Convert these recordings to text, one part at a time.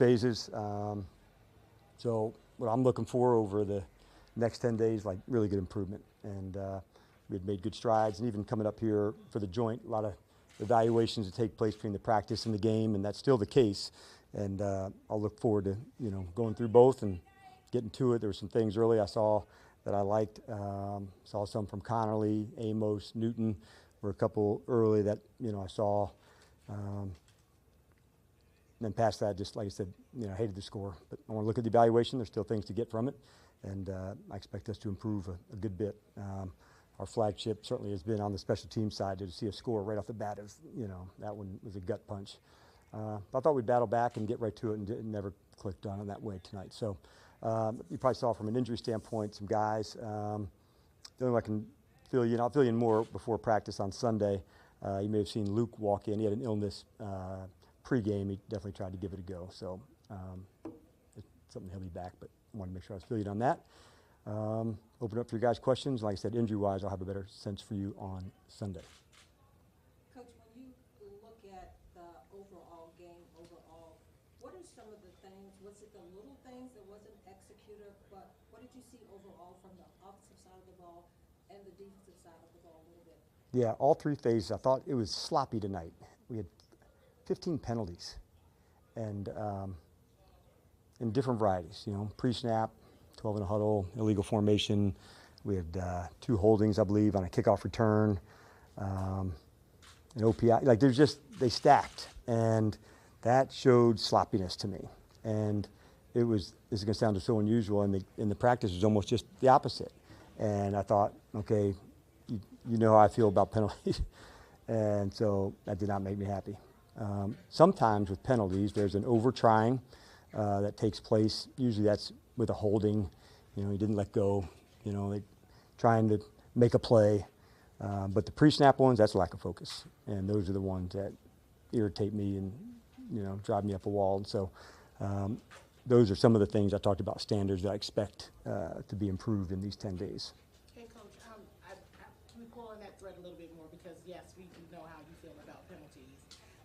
phases. So what I'm looking for over the next 10 days, like really good improvement. And we had made good strides, and even coming up here for the joint, a lot of evaluations that take place between the practice and the game, and that's still the case. And I'll look forward to, going through both and getting to it. There were some things early I saw that I liked. Saw some from Connerly, Amos, Newton, were a couple early that, I saw. Then past that, just like I said, I hated the score. But I want to look at the evaluation. There's still things to get from it, and I expect us to improve a good bit. Our flagship certainly has been on the special team side. To see a score right off the bat, that one was a gut punch. I thought we'd battle back and get right to it, and it never clicked on in that way tonight. So you probably saw from an injury standpoint some guys. The only way I can fill you in, I'll fill you in more before practice on Sunday. You may have seen Luke walk in. He had an illness pregame. He definitely tried to give it a go. So it's something he'll be back, but I want to make sure I was filling you in on that. Open up for your guys' questions. Like I said, injury-wise, I'll have a better sense for you on Sunday. Coach, when you look at the overall game, what are some of the things? Was it the little things that wasn't executed, but what did you see overall from the offensive side of the ball and the defensive side of the ball a little bit? Yeah, all three phases. I thought it was sloppy tonight. We had 15 penalties, and in different varieties. Pre-snap, 12 in a huddle, illegal formation. We had 2 holdings, I believe, on a kickoff return, an OPI. Like they stacked, and that showed sloppiness to me. And this is going to sound so unusual, and in the practice it was almost just the opposite. And I thought, okay, you know how I feel about penalties, and so that did not make me happy. Sometimes with penalties, there's an over-trying that takes place. Usually that's with a holding. He didn't let go. They trying to make a play. But the pre-snap ones, that's lack of focus. And those are the ones that irritate me and, drive me up a wall. And so those are some of the things I talked about, standards that I expect to be improved in these 10 days. Hey, Coach, can we pull on that thread a little bit more? Because, yes, we know how you feel about penalties.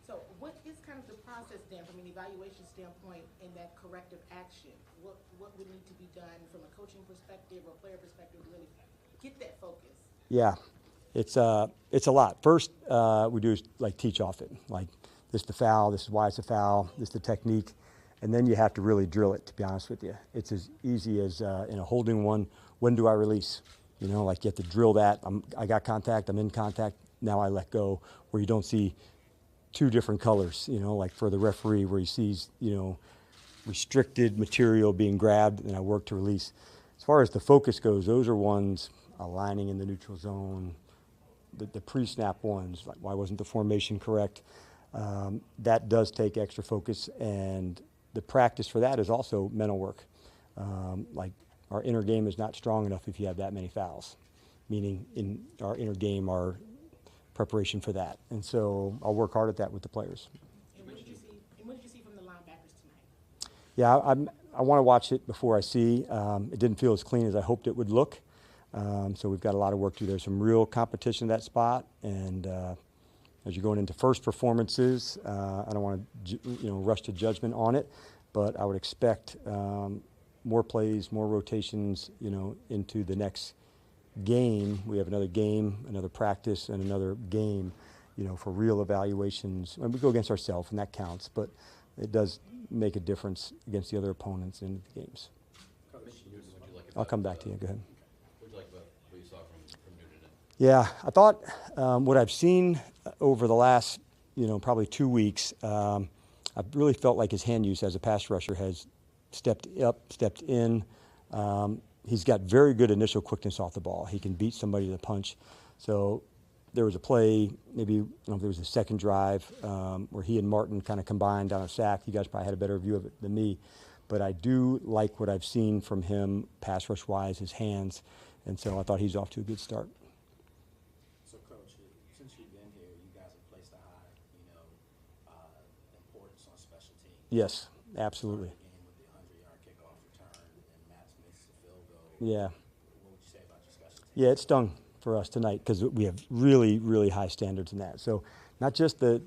So what is kind of the process then from an evaluation standpoint in that corrective action? What would need to be done from a coaching perspective or player perspective to really get that focus? Yeah, it's a lot. First, we do is like teach off it. Like, this is the foul, this is why it's a foul, this is the technique. And then you have to really drill it, to be honest with you. It's as easy as in a holding one, when do I release? Like you have to drill that. I got contact, I'm in contact, now I let go, where you don't see 2 different colors, like for the referee where he sees, restricted material being grabbed and I work to release. As far as the focus goes, those are ones aligning in the neutral zone, the pre-snap ones, like why wasn't the formation correct? That does take extra focus, and the practice for that is also mental work. Like our inner game is not strong enough if you have that many fouls, meaning in our inner game, our preparation for that. And so I'll work hard at that with the players. And what did you see from the linebackers tonight? Yeah, I want to watch it before I see. It didn't feel as clean as I hoped it would look. So we've got a lot of work to do. There's some real competition at that spot. And as you're going into first performances, I don't want to rush to judgment on it, but I would expect more plays, more rotations, into the next game. We have another game, another practice, and another game, for real evaluations. And we go against ourselves, and that counts, but it does make a difference against the other opponents in the games. I'll come back to you. Go ahead. What did you like about what you saw from Newton? Yeah, I thought what I've seen over the last, probably 2 weeks, I really felt like his hand use as a pass rusher has stepped up, stepped in. He's got very good initial quickness off the ball. He can beat somebody to the punch. So there was a play, maybe there was a second drive where he and Martin kind of combined on a sack. You guys probably had a better view of it than me. But I do like what I've seen from him pass rush-wise, his hands. And so I thought he's off to a good start. So, Coach, since you've been here, you guys have placed a high, importance on special teams. Yes, absolutely. With the 100-yard kickoff return and Matt Smith's field goal. Yeah. What would you say about your special teams? Yeah, it stung for us tonight because we have really, really high standards in that. So not just the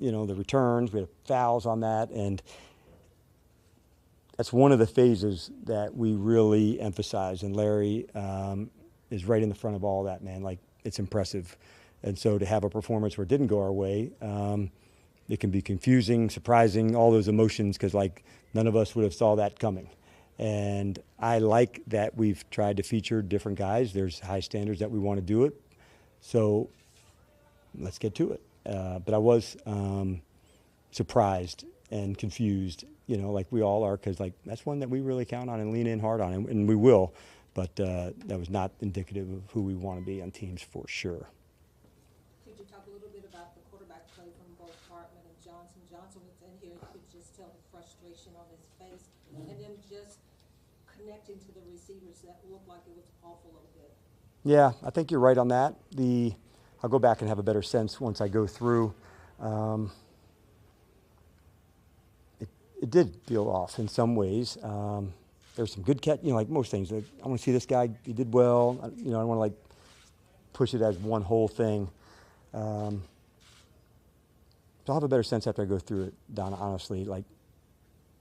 returns, we had fouls on that, and that's one of the phases that we really emphasize, and Larry is right in the front of all that, man. Like, it's impressive. And so to have a performance where it didn't go our way, it can be confusing, surprising, all those emotions, because like none of us would have saw that coming. And I like that we've tried to feature different guys. There's high standards that we want to do it. So let's get to it. But I was surprised and confused, you know, like we all are, because like that's one that we really count on and lean in hard on, and we will. But that was not indicative of who we want to be on teams for sure. Could you talk a little bit about the quarterback play from both Hartman and Johnson? Johnson was in here, you could just tell the frustration on his face, and then just connecting to the receivers that looked like it was off a little bit. Yeah, I think you're right on that. I'll go back and have a better sense once I go through. It did feel off in some ways. There's some good catch, you know, like most things. Like, I want to see this guy, he did well. You know, I don't want to like push it as one whole thing. So I'll have a better sense after I go through it, Donna, honestly. Like,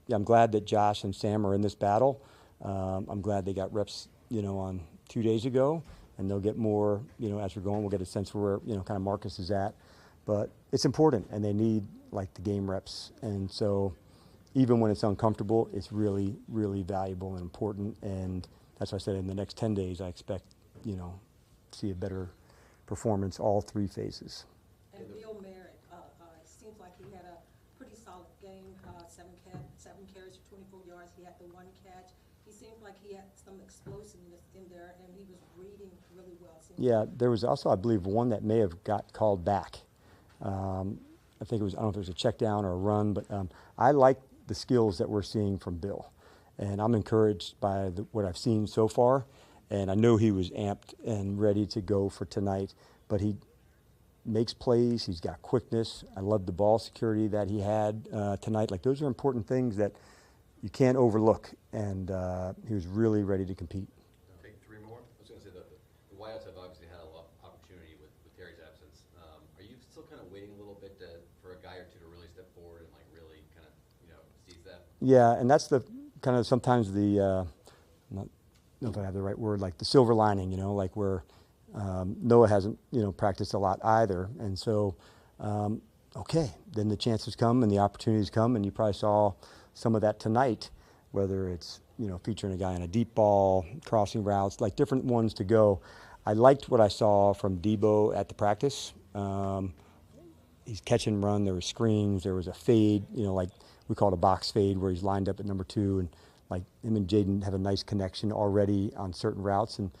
yeah, I'm glad that Josh and Sam are in this battle. I'm glad they got reps, you know, on 2 days ago, and they'll get more, you know, as we're going. We'll get a sense for where, you know, kind of Marcus is at. But it's important, and they need, like, the game reps. And so even when it's uncomfortable, it's really, really valuable and important. And that's why I said in the next 10 days, I expect, you know, to see a better performance all three phases. And Bill Merritt, it seems like he had a pretty solid game, seven carries for 24 yards. He had the one catch. He seemed like he had some explosiveness in there, and he was reading really well. Yeah, there was also, I believe, one that may have got called back. I think it was, I don't know if it was a check down or a run, but I like the skills that we're seeing from Bill. And I'm encouraged by what I've seen so far. And I know he was amped and ready to go for tonight, but he makes plays. He's got quickness. I love the ball security that he had tonight. Like, those are important things that you can't overlook. And he was really ready to compete. I'll take three more. I was going to say the Wyatt's have obviously had a lot of opportunity with Terry's absence. Are you still kind of waiting a little bit for a guy or two to really step forward and like really kind of, you know, seize that? Yeah, and that's the kind of sometimes the not know if I have the right word, like the silver lining, you know, like where Noah hasn't, you know, practiced a lot either. And so, okay, then the chances come and the opportunities come, and you probably saw some of that tonight, whether it's, you know, featuring a guy on a deep ball, crossing routes, like different ones to go. I liked what I saw from Debo at the practice. He's catch and run, there were screens, there was a fade, you know, like we call it a box fade, where he's lined up at number 2, and like him and Jaden have a nice connection already on certain routes, and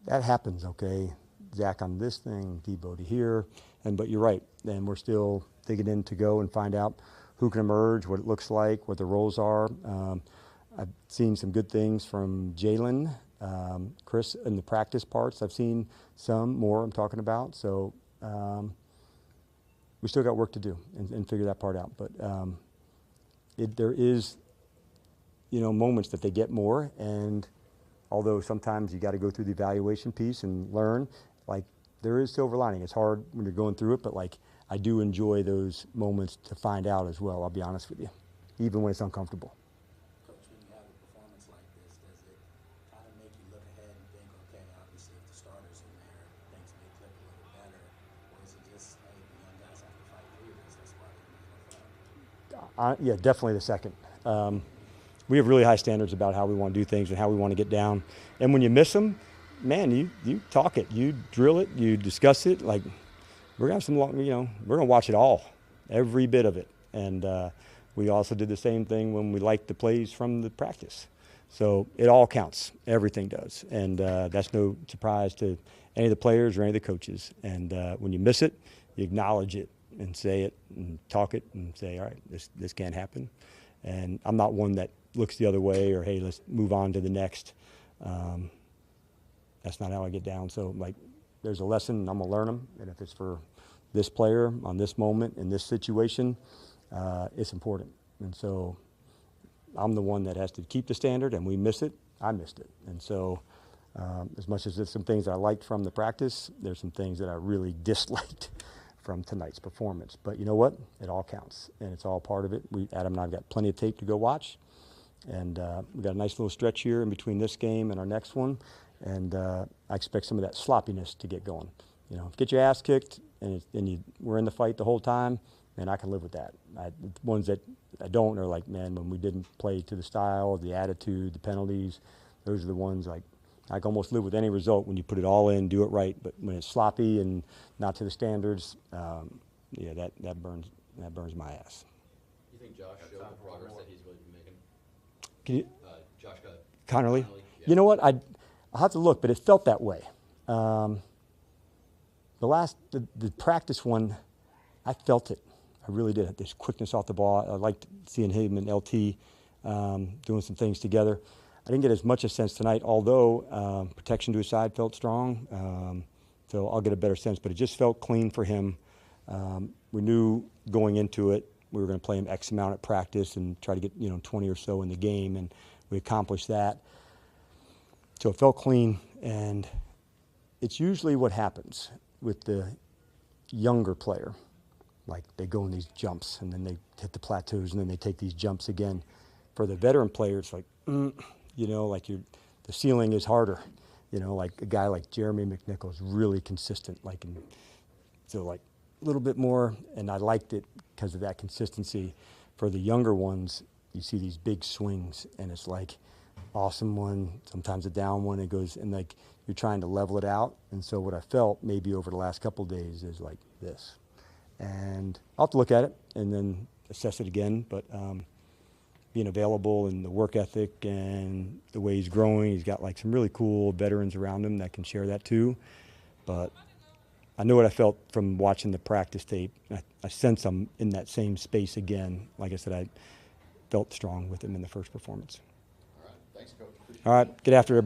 that happens, okay? Zach on this thing, Debo to here, but you're right, and we're still digging in to go and find out who can emerge, what it looks like, what the roles are. I've seen some good things from Jalen, Chris in the practice parts. I've seen some more I'm talking about, so we still got work to do and figure that part out. But there is, you know, moments that they get more, and although sometimes you got to go through the evaluation piece and learn, like there is silver lining. It's hard when you're going through it, but like I do enjoy those moments to find out as well. I'll be honest with you, even when it's uncomfortable. Coach, when you have a performance like this, does it kind of make you look ahead and think, okay, obviously if the starters in there, things may click a little better, or is it just, hey, the young guys have to fight through this, that's why they're in the NFL? Yeah, definitely the second. We have really high standards about how we want to do things and how we want to get down. And when you miss them, man, you talk it, you drill it, you discuss it. Like, we're going to have some long, you know, we're going to watch it all, every bit of it. And we also did the same thing when we liked the plays from the practice. So it all counts. Everything does. And that's no surprise to any of the players or any of the coaches. And when you miss it, you acknowledge it and say it and talk it and say, all right, this can't happen. And I'm not one that looks the other way or, hey, let's move on to the next. That's not how I get down. So, like, there's a lesson, and I'm going to learn them. And if it's for this player on this moment in this situation, it's important. And so I'm the one that has to keep the standard, and we miss it. I missed it. And so as much as there's some things I liked from the practice, there's some things that I really disliked from tonight's performance. But you know what? It all counts, and it's all part of it. Adam and I have got plenty of tape to go watch. And we got a nice little stretch here in between this game and our next one, and I expect some of that sloppiness to get going. You know, get your ass kicked and you were in the fight the whole time, and I can live with that. The ones that I don't are like, man, when we didn't play to the style, the attitude, the penalties, those are the ones like I can almost live with any result when you put it all in, do it right. But when it's sloppy and not to the standards, yeah, that burns my ass. You think Josh showed the progress that he's really been making? Can you, Josh Connerly? Yeah. You know what? I'll have to look, but it felt that way. The practice one, I felt it. I really did. This quickness off the ball. I liked seeing him and LT doing some things together. I didn't get as much a sense tonight, although protection to his side felt strong. So I'll get a better sense, but it just felt clean for him. We knew going into it we were going to play him X amount at practice and try to get 20 or so in the game, and we accomplished that. So it felt clean, and it's usually what happens with the younger player. Like they go in these jumps, and then they hit the plateaus, and then they take these jumps again. For the veteran player, it's like, like the ceiling is harder. Like a guy like Jeremy McNichol is really consistent. So a little bit more, and I liked it because of that consistency. For the younger ones, you see these big swings, and it's like awesome one, sometimes a down one. It goes, and like you're trying to level it out. And so what I felt maybe over the last couple of days is like this. And I'll have to look at it and then assess it again. But being available and the work ethic and the way he's growing, he's got some really cool veterans around him that can share that too. But I know what I felt from watching the practice tape. I sense I'm in that same space again. Like I said, I felt strong with him in the first performance. All right. Thanks, Coach. All right. Get after it, everybody.